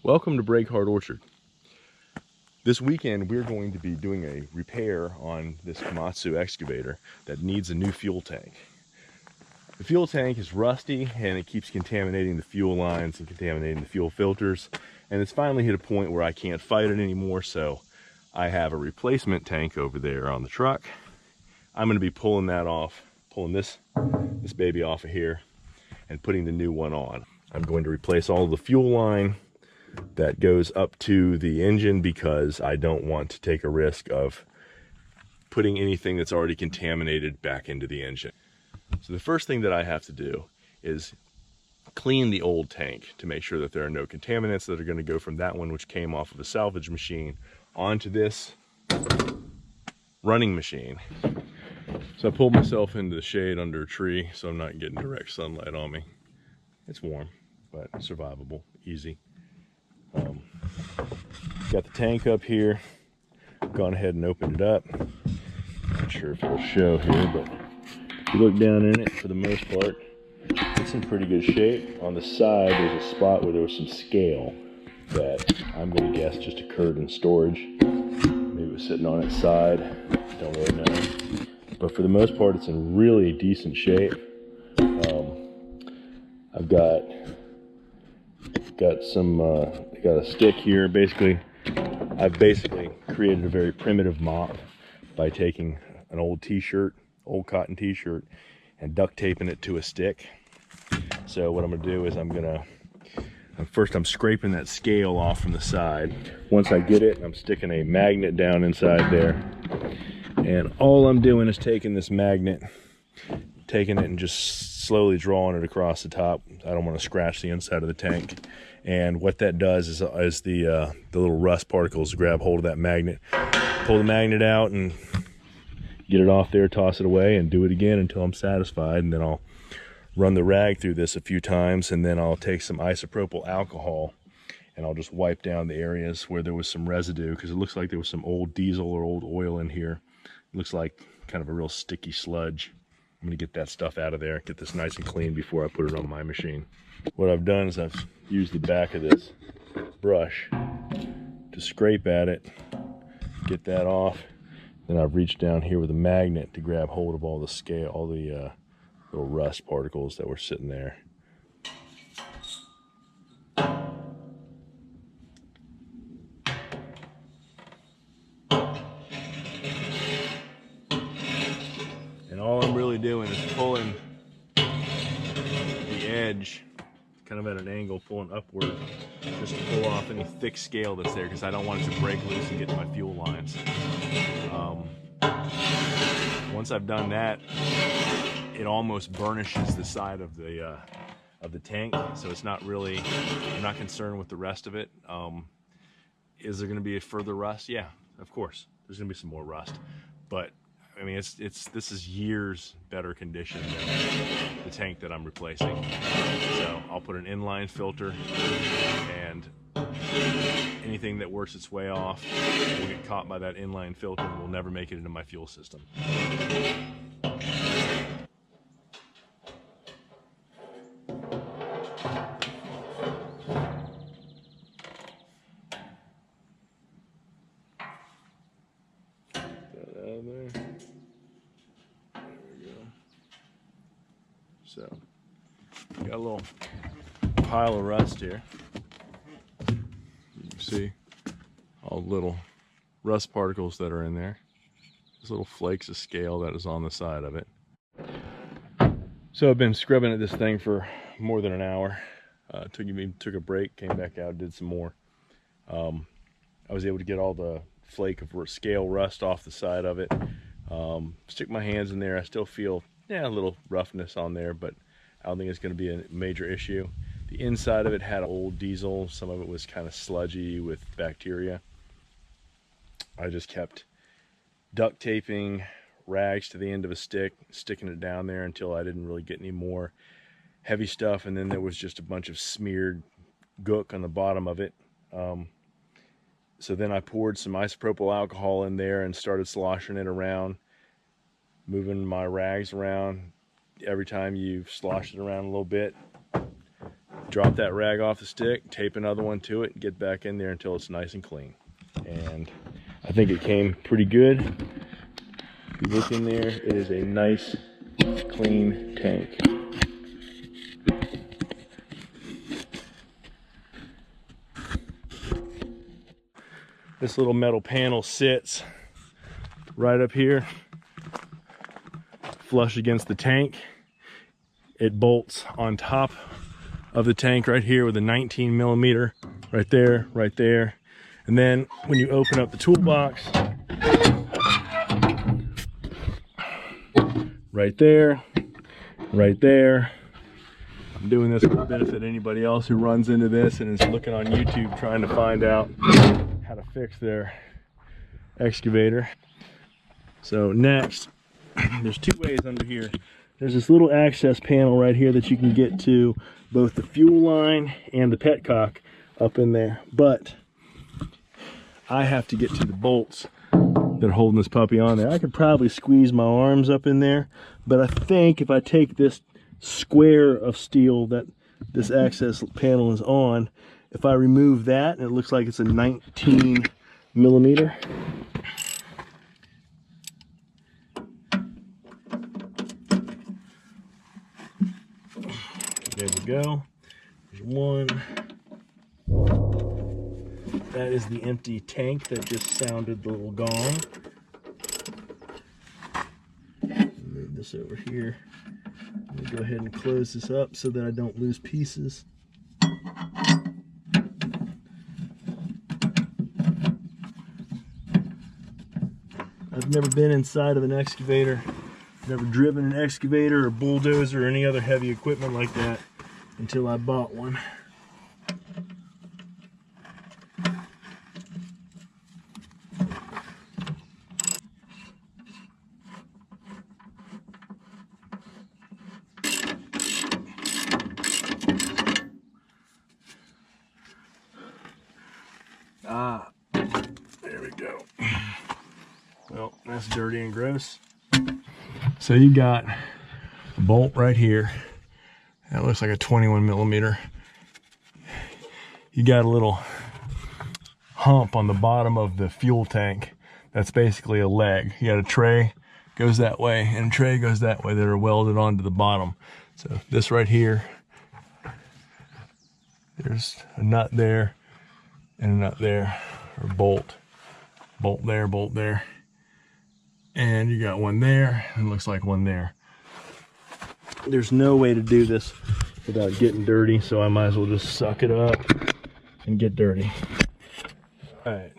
Welcome to Break Hard Orchard. This weekend we're going to be doing a repair on this Komatsu excavator that needs a new fuel tank. The fuel tank is rusty and it keeps contaminating the fuel lines and contaminating the fuel filters, and it's finally hit a point where I can't fight it anymore, so I have a replacement tank over there on the truck. I'm going to be pulling that off, pulling this baby off of here and putting the new one on. I'm going to replace all of the fuel line that goes up to the engine because I don't want to take a risk of putting anything that's already contaminated back into the engine. So the first thing that I have to do is clean the old tank to make sure that there are no contaminants that are going to go from that one, which came off of a salvage machine, onto this running machine. So I pulled myself into the shade under a tree so I'm not getting direct sunlight on me. It's warm, but survivable, easy. Got the tank up here, gone ahead and opened it up. Not sure if it'll show here, but if you look down in it, for the most part, it's in pretty good shape. On the side, there's a spot where there was some scale that I'm going to guess just occurred in storage. Maybe it was sitting on its side, don't really know. But for the most part, it's in really decent shape. I've got a stick here. I've basically created a very primitive mop by taking an old cotton t-shirt, and duct taping it to a stick. So what I'm gonna do is I'm scraping that scale off from the side. Once I get it, I'm sticking a magnet down inside there, and all I'm doing is taking this magnet, and just slowly drawing it across the top. I don't want to scratch the inside of the tank. And what that does is the little rust particles grab hold of that magnet, pull the magnet out and get it off there, toss it away, and do it again until I'm satisfied. And then I'll run the rag through this a few times, and then I'll take some isopropyl alcohol and I'll just wipe down the areas where there was some residue, because it looks like there was some old diesel or old oil in here. It looks like kind of a real sticky sludge. I'm gonna get that stuff out of there, get this nice and clean before I put it on my machine. What I've done is I've used the back of this brush to scrape at it, get that off. Then I've reached down here with a magnet to grab hold of all the little rust particles that were sitting there. And all I'm really doing is pulling the edge kind of at an angle, pulling upward, just to pull off any thick scale that's there, because I don't want it to break loose and get to my fuel lines. Once I've done that, it almost burnishes the side of the tank, so it's not really, I'm not concerned with the rest of it. Is there going to be a further rust? Yeah, of course, there's going to be some more rust, but I mean, this is years better condition than the tank that I'm replacing. So I'll put an inline filter, and anything that works its way off will get caught by that inline filter and will never make it into my fuel system. So, got a little pile of rust here. You can see all the little rust particles that are in there. These little flakes of scale that is on the side of it. So I've been scrubbing at this thing for more than an hour. Took a break, came back out, did some more. I was able to get all the flake of scale rust off the side of it. Stick my hands in there. I still feel a little roughness on there, but I don't think it's going to be a major issue. The inside of it had old diesel. Some of it was kind of sludgy with bacteria. I just kept duct taping rags to the end of a stick, sticking it down there until I didn't really get any more heavy stuff, and then there was just a bunch of smeared gook on the bottom of it. So then I poured some isopropyl alcohol in there and started sloshing it around, moving my rags around. Every time you slosh it around a little bit, drop that rag off the stick, tape another one to it, and get back in there until it's nice and clean. And I think it came pretty good. If you look in there, it is a nice, clean tank. This little metal panel sits right up here, flush against the tank. It bolts on top of the tank right here with a 19 millimeter right there, right there. And then when you open up the toolbox, right there, right there. I'm doing this for the benefit of anybody else who runs into this and is looking on YouTube trying to find out how to fix their excavator. So next, there's two ways under here. There's this little access panel right here that you can get to both the fuel line and the petcock up in there. But I have to get to the bolts that are holding this puppy on there. I could probably squeeze my arms up in there, but I think if I take this square of steel that this access panel is on, if I remove that, and it looks like it's a 19 millimeter. There we go. There's one. That is the empty tank that just sounded the little gong. Move this over here. I'm gonna go ahead and close this up so that I don't lose pieces. I've never been inside of an excavator. Never driven an excavator or bulldozer or any other heavy equipment like that until I bought one. Ah, there we go. Well, that's dirty and gross. So you got a bolt right here. That looks like a 21 millimeter. You got a little hump on the bottom of the fuel tank. That's basically a leg. You got a tray, goes that way, and a tray goes that way that are welded onto the bottom. So this right here, there's a nut there and a nut there, or bolt. Bolt there, bolt there. And you got one there, and looks like one there. There's no way to do this without getting dirty, so I might as well just suck it up and get dirty. All right,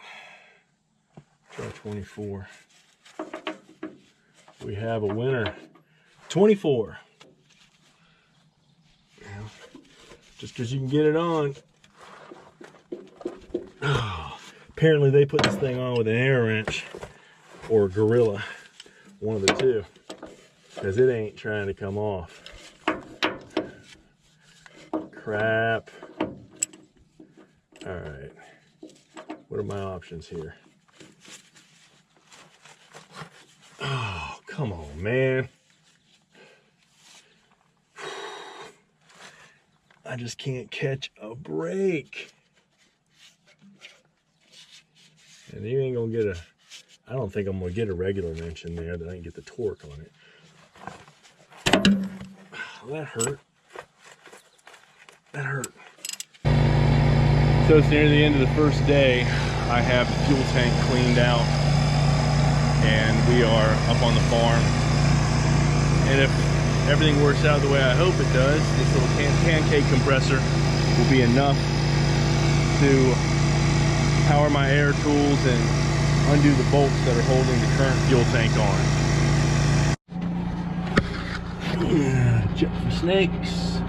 try 24. We have a winner. 24. Just because you can get it on. Oh, apparently they put this thing on with an air wrench or gorilla, one of the two, because it ain't trying to come off. Crap. All right, what are my options here? Oh, come on, man. I just can't catch a break. And you ain't gonna get a, I don't think I'm gonna get a regular wrench in there that I can get the torque on it. Oh, that hurt. That hurt. So it's near the end of the first day. I have the fuel tank cleaned out and we are up on the farm. And if everything works out the way I hope it does, this little pancake compressor will be enough to power my air tools and undo the bolts that are holding the current fuel tank on. Check for snakes.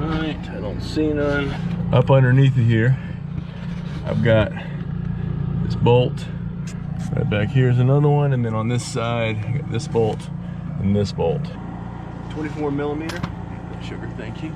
Alright, I don't see none. Up underneath it here, I've got this bolt. Right back here is another one, and then on this side, I got this bolt and this bolt. 24 millimeter. Sugar, thank you.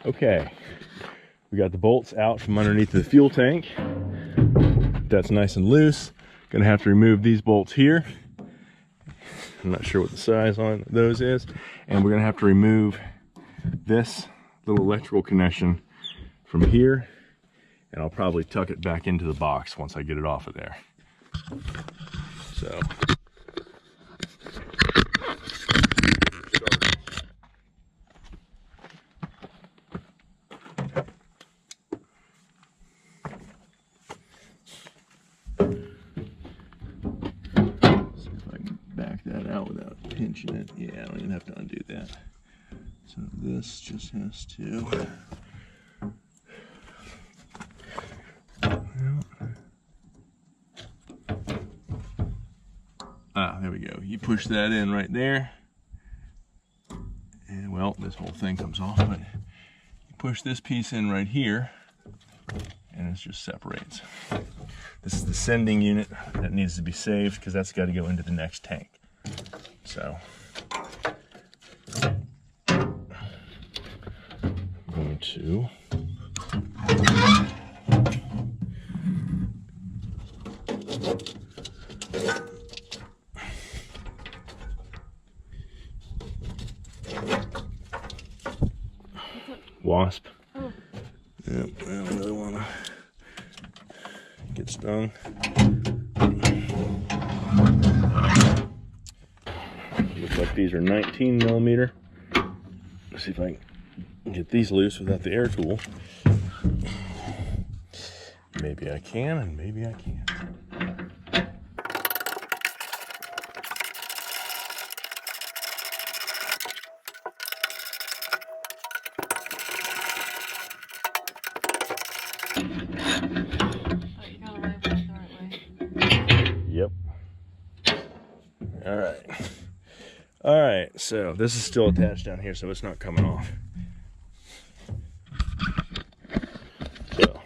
Okay, we got the bolts out from underneath the fuel tank. That's nice and loose. Gonna have to remove these bolts here. I'm not sure what the size on those is. And we're gonna have to remove this little electrical connection from here, and I'll probably tuck it back into the box once I get it off of there. So see if I can back that out without pinching it. Yeah, I don't even have to undo that. So this just has to there we go. You push that in right there, and well, this whole thing comes off, but you push this piece in right here, and it just separates. This is the sending unit that needs to be saved because that's got to go into the next tank. So I'm going to wasp. Oh. Yep, I don't really want to get stung. Looks like these are 19 millimeter. Let's see if I can get these loose without the air tool. Maybe I can, and maybe I can't. Yep. All right, so this is still attached down here, so it's not coming off. So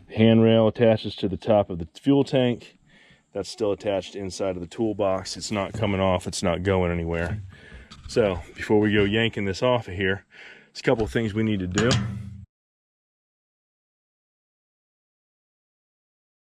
the handrail attaches to the top of the fuel tank. That's still attached inside of the toolbox. It's not coming off, it's not going anywhere. So before we go yanking this off of here, there's a couple of things we need to do.